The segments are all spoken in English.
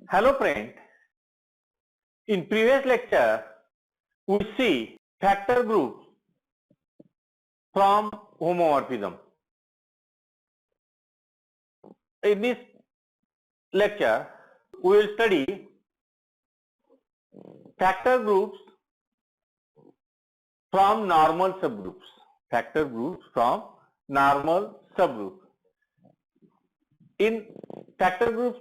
Hello friend, in previous lecture we see factor groups from homomorphism. In this lecture we will study factor groups from normal subgroups. Factor groups from normal subgroups. In factor groups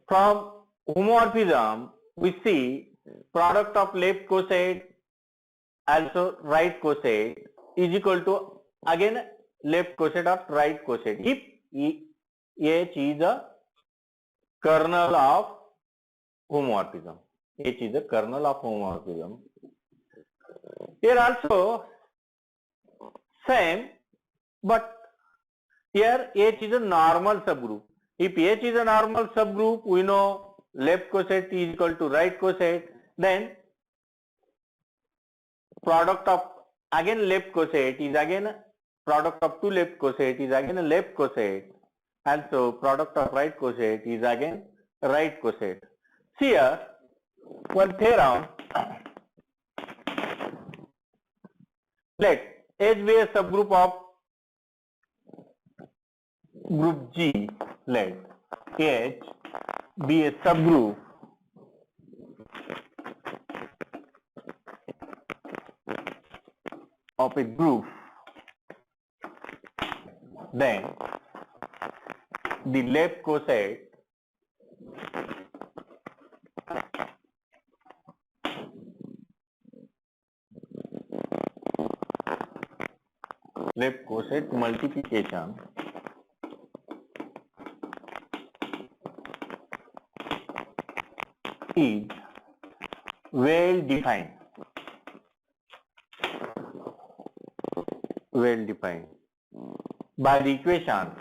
from homomorphism, we see product of left coset also right coset is equal to again left coset of right coset if H is a kernel of homomorphism. H is a kernel of homomorphism. Here also same, but here H is a normal subgroup. If H is a normal subgroup, we know left coset is equal to right coset, then product of again left coset is again product of two left coset is again a left coset, and so product of right coset is again right coset. See here one theorem, let H be a subgroup of group G, let H be a subgroup of a group, then the left coset multiplication is well defined by the equation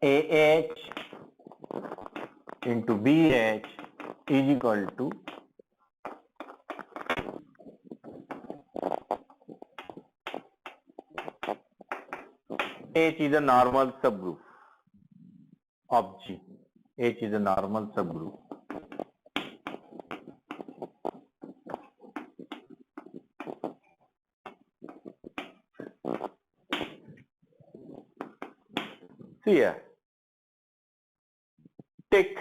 AH into BH is equal to H is a normal subgroup of G. H is a normal subgroup. See here, take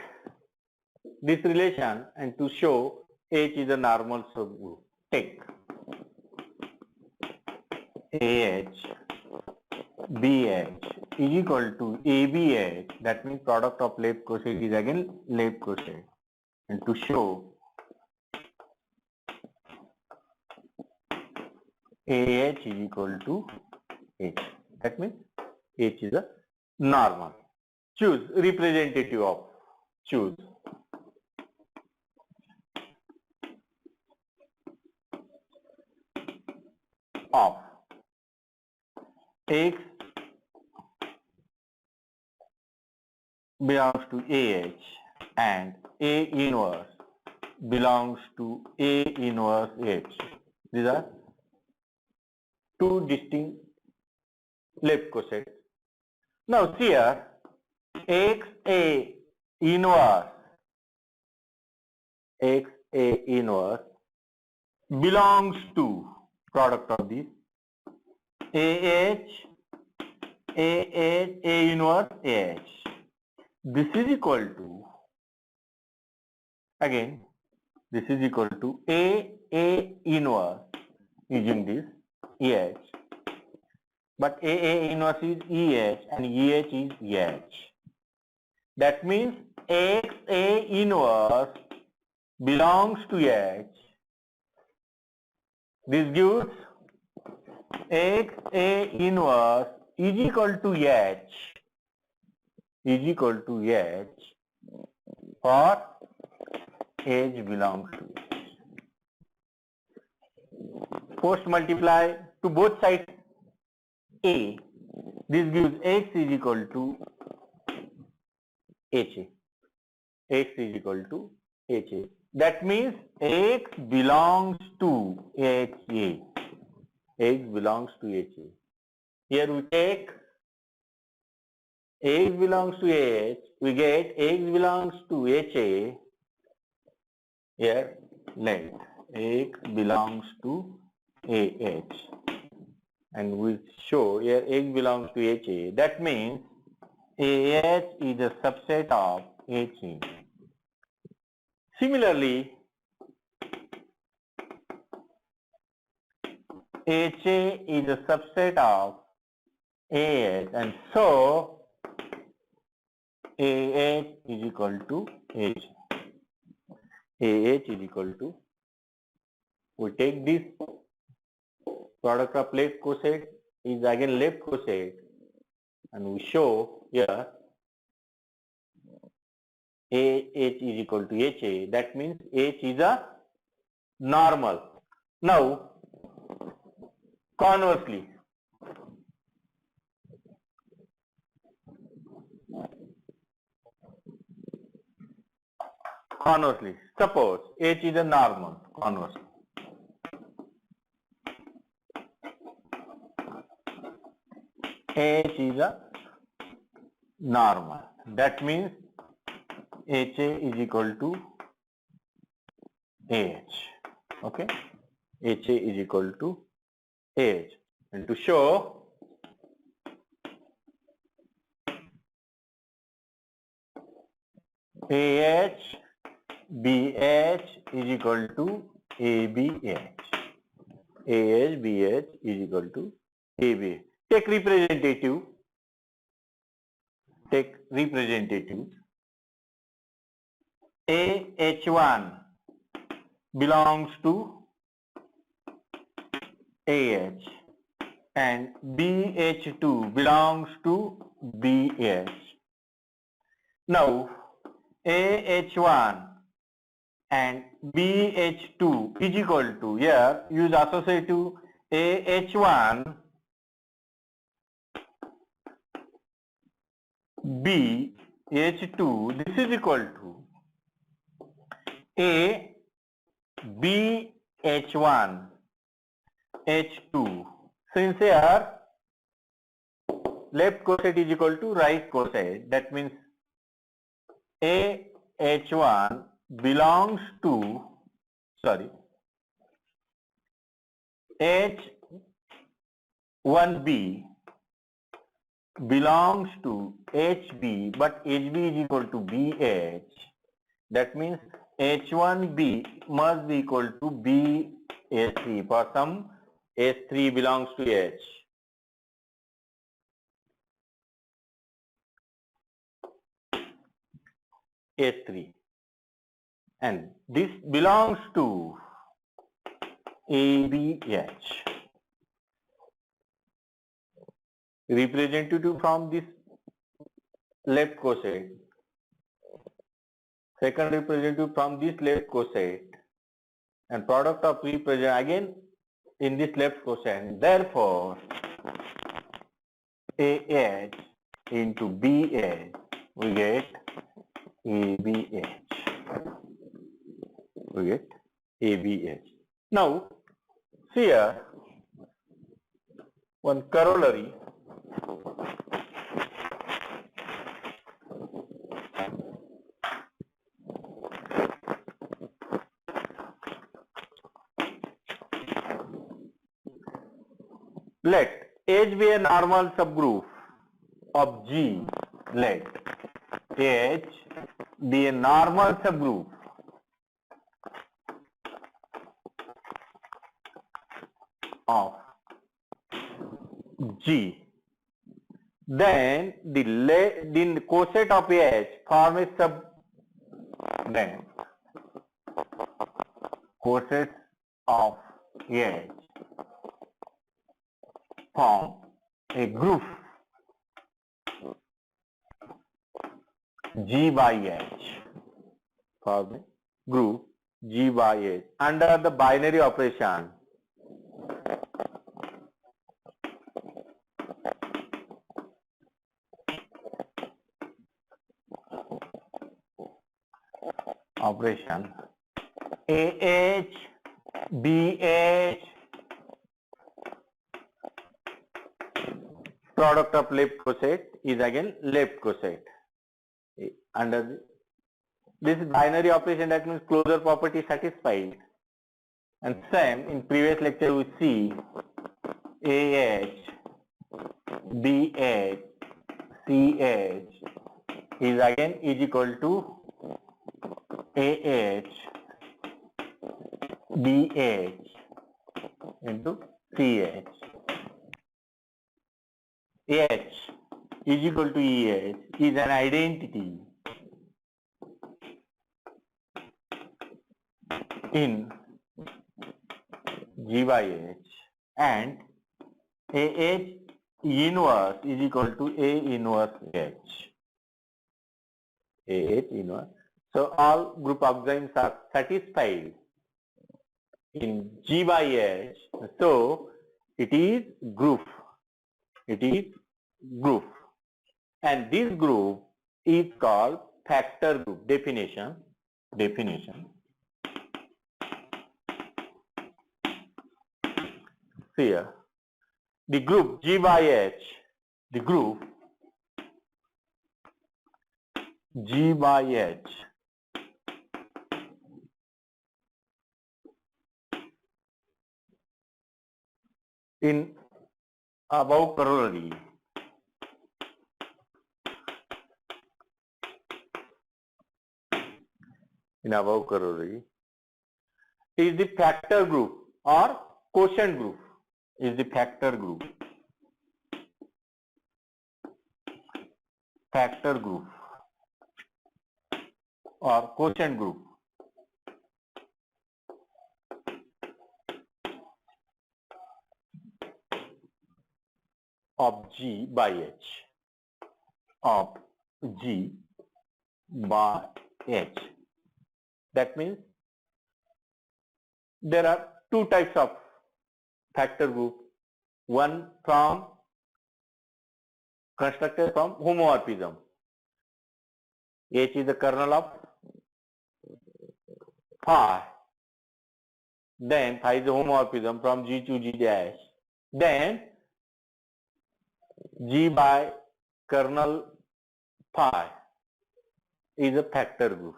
this relation and to show H is a normal subgroup, take AH BH is equal to ABH, that means product of left coset is again left coset, and to show AH is equal to H, that means H is a normal. Choose representative of, choose of X belongs to AH and A inverse belongs to A inverse H. These are two distinct left cosets. Now see here, XA inverse belongs to product of these A inverse AH. This is equal to, again this is equal to A inverse using this EH, but A inverse is EH and EH is EH. That means XA inverse belongs to H. This gives XA inverse is equal to H for H belongs to H. Post multiply to both sides A. This gives X is equal to HA. X is equal to HA. That means X belongs to HA. X belongs to HA. Here we take Ax belongs to AH, we get Ax belongs to HA. Here let Ax belongs to AH, and we show here Ax belongs to HA. That means AH is a subset of HA. Similarly, HA is a subset of AH, and so AH is equal to H. AH is equal to, we take this product of left coset is again left coset, and we show here AH is equal to HA. That means H is a normal. Now, conversely, suppose H is a normal, conversely. H is a normal. That means HA is equal to AH. Okay? HA is equal to AH. And to show AH BH is equal to ABH. AH BH is equal to ABH. Take representative. AH1 belongs to AH and BH2 belongs to BH. Now, AH1 and BH2 is equal to, here use associative, AH1 BH2, this is equal to A BH1 H2. Since here left coset is equal to right coset, that means AH1 belongs to, H1B belongs to HB, but HB is equal to BH. That means H1B must be equal to BH3 for some H3 belongs to H. H3. And this belongs to ABH. Representative from this left coset, second representative from this left coset, and product of representative again in this left coset. Therefore, AH into BH, we get ABH. Now, see here one corollary. Let H be a normal subgroup of G. Let H be a normal subgroup of G. Then the coset of H form a then coset of H form a group G by H, form a group G by H under the binary operation. AH BH product of left coset is again left coset. Under this binary operation, that means closure property satisfied. And same in previous lecture we see AH, BH, CH is again is equal to AH, BH into CH. H is equal to EH is an identity in G by H, and AH inverse is equal to A inverse H. AH inverse. So all group enzymes are satisfied in G by H. So it is group. It is group. And this group is called factor group. Definition. Here, the group G by H, the group G by H in above corollary is the factor group or quotient group, is the factor group or quotient group of G by H, That means there are two types of factor group. One constructed from homomorphism. H is the kernel of phi. Then phi is the homomorphism from G to G dash. Then G by kernel phi is a factor group.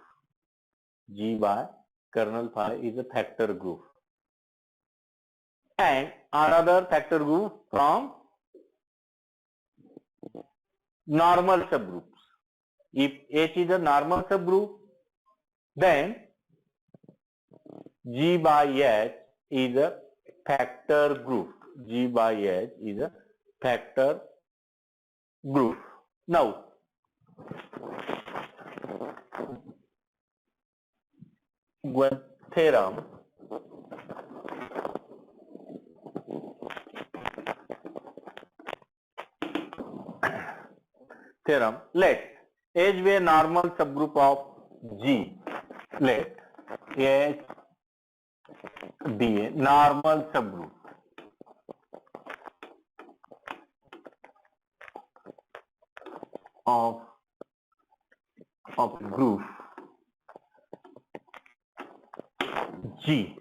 G by kernel phi is a factor group. And another factor group from normal subgroups. If H is a normal subgroup, then G by H is a factor group. G by H is a factor group. Now, one theorem let H be a normal subgroup of G. Let H be a normal subgroup of group G.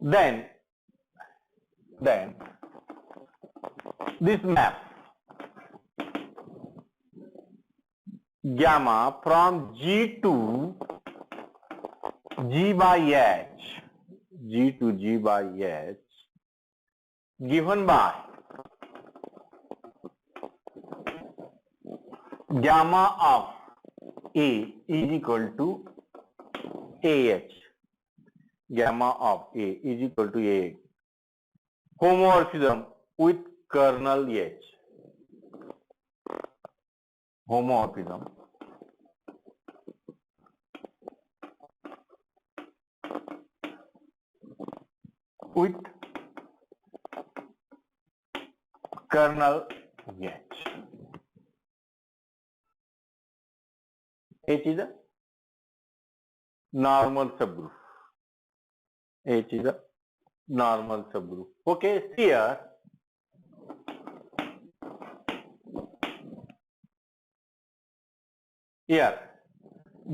Then this map gamma from G to G by H, given by gamma of A is equal to AH. Gamma of A is equal to A. Homomorphism with kernel H. Homomorphism with kernel H. H is a normal subgroup. H is a normal subgroup. Okay, here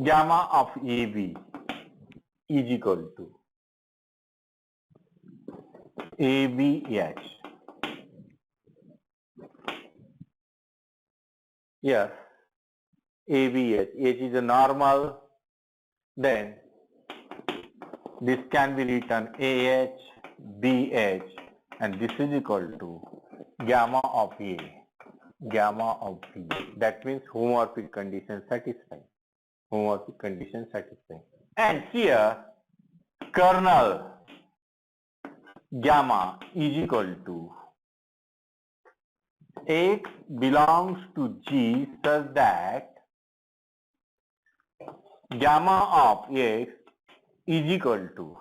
gamma of AB is equal to ABH. Here ABH, H is a normal, then this can be written AH, BH, and this is equal to gamma of A, gamma of B. That means homomorphic condition satisfied. Homomorphic condition satisfied. And here kernel gamma is equal to X belongs to G such that gamma of X is equal to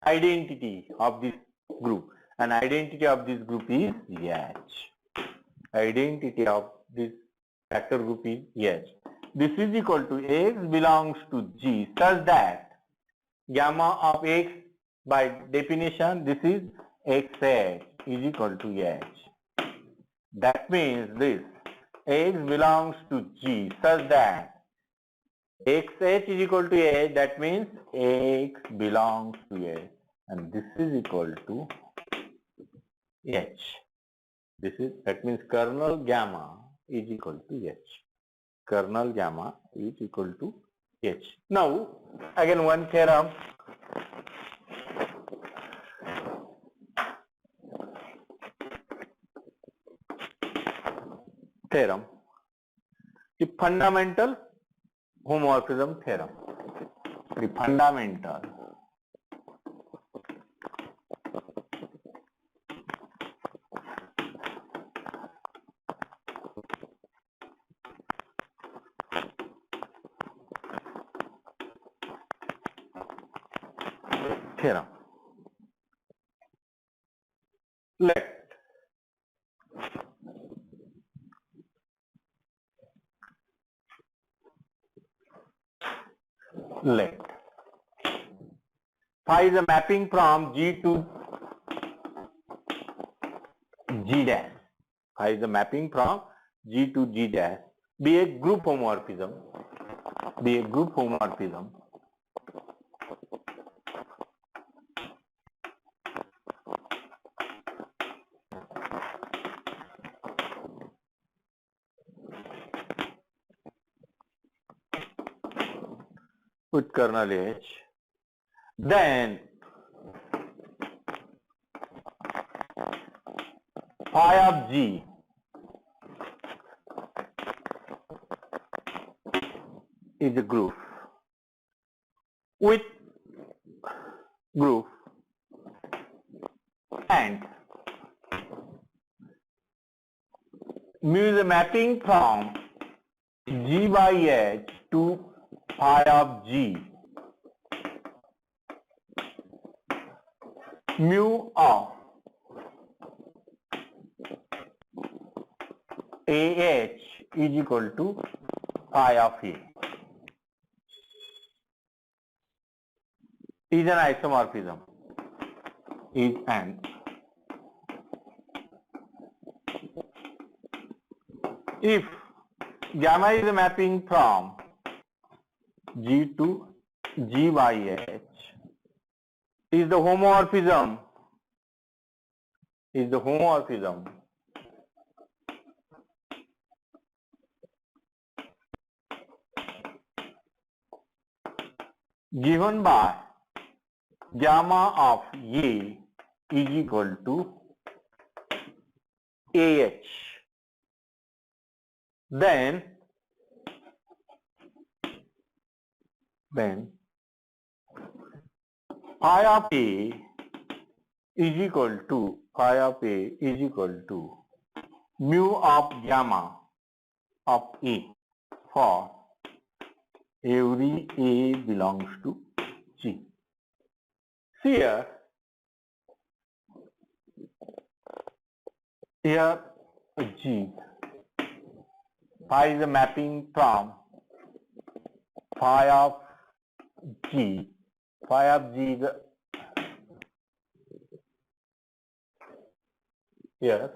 identity of this group, and identity of this group is H. Identity of this factor group is H. This is equal to X belongs to G such that gamma of X, by definition, this is XH is equal to H. That means this X belongs to G such that XH is equal to H, that means X belongs to H, and this is equal to H. That means kernel gamma is equal to H. Kernel gamma is equal to H. Now, again one theorem. The fundamental homomorphism theorem. The fundamental theorem. Let phi is a mapping from G to G dash. Phi is a mapping from G to G dash. Be a group homomorphism. Be a group homomorphism. With kernel H, then phi of G is a group with group, and mu is a mapping from G by H to phi of G, mu of AH is equal to phi of A. Is an isomorphism. Is an if gamma is a mapping from G to G by H, is the homomorphism given by gamma of A is equal to AH, then phi of A is equal to mu of gamma of A for every A belongs to G. Here G, phi is a mapping from phi of G. Phi of G is here.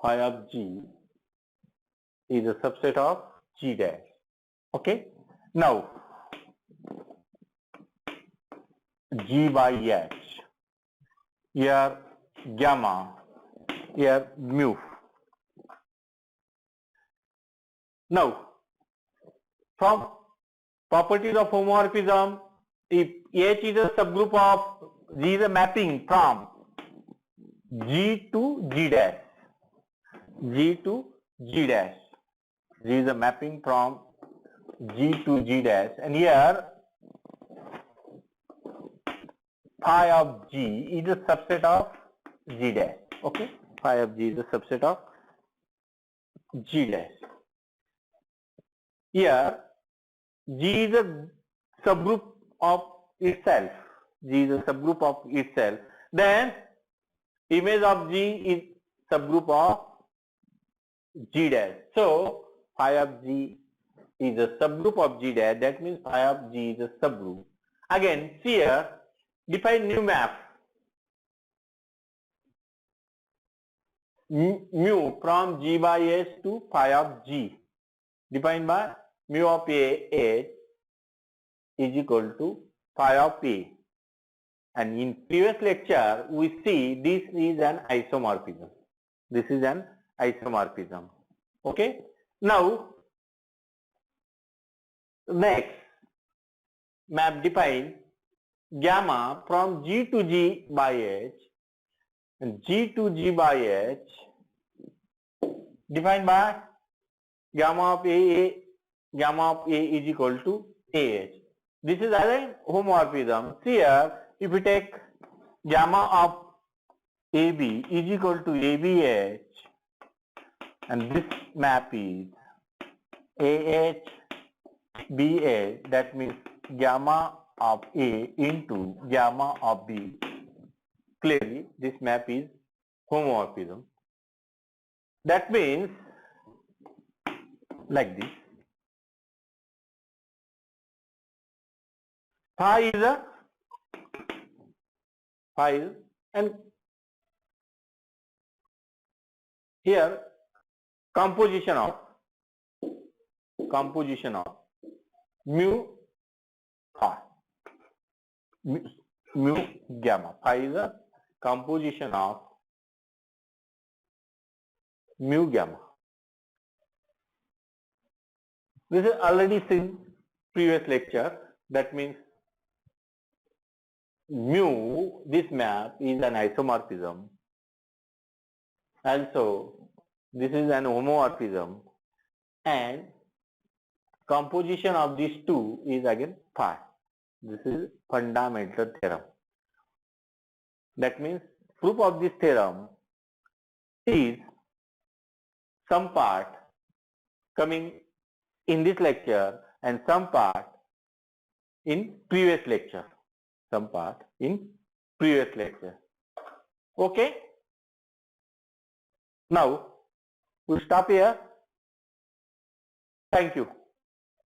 Phi of G is a subset of G dash. Okay. Now G by H. Here gamma. Here mu. Now, from properties of homomorphism, if H is a subgroup of, G is a mapping from G to G dash, G to G dash, G is a mapping from G to G dash, and here phi of G is a subset of G dash. Okay, phi of G is a subset of G dash. Here G is a subgroup of itself. G is a subgroup of itself. Then image of G is subgroup of G dash. So phi of G is a subgroup of G dash. That means phi of G is a subgroup. Again, see here, define new map. Mu from G by H to phi of G, defined by mu of A H is equal to phi of A. And in previous lecture, we see this is an isomorphism. This is an isomorphism. Okay. Now, next map define gamma from G to G by H, and G to G by H defined by gamma of A is equal to AH. This is again homomorphism. See here, if we take gamma of AB is equal to ABH, and this map is AH BH, that means gamma of A into gamma of B. Clearly, this map is homomorphism. That means like this. Phi is, and here composition of mu phi, mu gamma. Phi is a composition of mu gamma. This is already seen previous lecture. That means mu, this map is an isomorphism. Also, this is an homomorphism, and composition of these two is again phi. This is fundamental theorem. That means proof of this theorem is some part coming in this lecture and some part in previous lecture. Some part in previous lecture. Okay. Now we'll stop here. Thank you.